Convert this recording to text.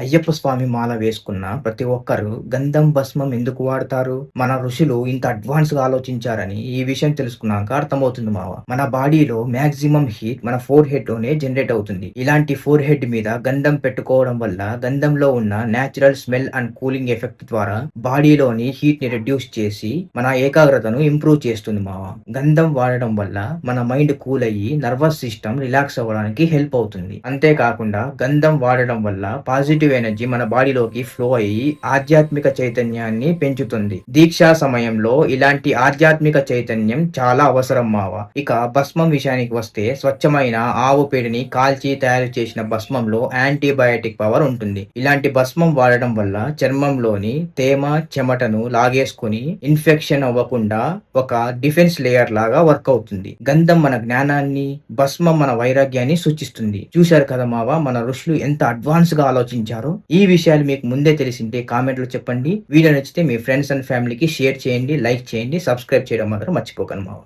అయ్యప్ప స్వామి మాల వేసుకున్న ప్రతి ఒక్కరు గంధం భస్మం ఎందుకు వాడతారు? మన ఋషులు ఇంత అడ్వాన్స్‌గా ఆలోచించారని ఈ విషయం తెలుసుకున్నాక అర్థమవుతుంది మావ. మన బాడీలో మాక్సిమం హీట్ మన ఫోర్ హెడ్‌లోనే జనరేట్ అవుతుంది. ఇలాంటి ఫోర్ హెడ్ మీద గంధం పెట్టుకోవడం వల్ల గంధంలో ఉన్న natural smell and cooling effect ద్వారా బాడీలోని హీట్‌ని రెడ్యూస్ చేసి మన ఏకాగ్రతను ఇంప్రూవ్ చేస్తుంది మావ. గంధం వాడడం వల్ల మన మైండ్ కూల్ అయ్యి నర్వస్ సిస్టమ్ రిలాక్స్ అవ్వడానికి హెల్ప్ అవుతుంది. అంతేకాకుండా గంధం వాడడం వల్ల పాజిటివ్ ఎనర్జీ మన బాడీలోకి ఫ్లో అయ్యి ఆధ్యాత్మిక చైతన్యాన్ని పెంచుతుంది. దీక్షా సమయంలో ఇలాంటి ఆధ్యాత్మిక చైతన్యం చాలా అవసరం మావ. ఇక భస్మం విషయానికి వస్తే స్వచ్ఛమైన ఆవు పేడని కాల్చి తయారు చేసిన భస్మంలో యాంటీబయాటిక్ పవర్ ఉంటుంది. ఇలాంటి భస్మం వాడడం వల్ల చర్మంలోని తేమ చెమటను లాగేసుకుని ఇన్ఫెక్షన్ అవ్వకుండా ఒక డిఫెన్స్ లేయర్ లాగా వర్క్ అవుతుంది. గంధం మన జ్ఞానాన్ని, భస్మం మన వైరాగ్యాన్ని సూచిస్తుంది. చూశారు కదా మావ, మన ఋషులు ఎంత అడ్వాన్స్ గా ఆలోచించారో. ఈ విషయాలు మీకు ముందే తెలిసింటే కామెంట్లో చెప్పండి. వీడియో నచ్చితే మీ ఫ్రెండ్స్ అండ్ ఫ్యామిలీకి షేర్ చేయండి, లైక్ చేయండి, సబ్స్క్రైబ్ చేయడం మాత్రం మర్చిపోకండి మావ.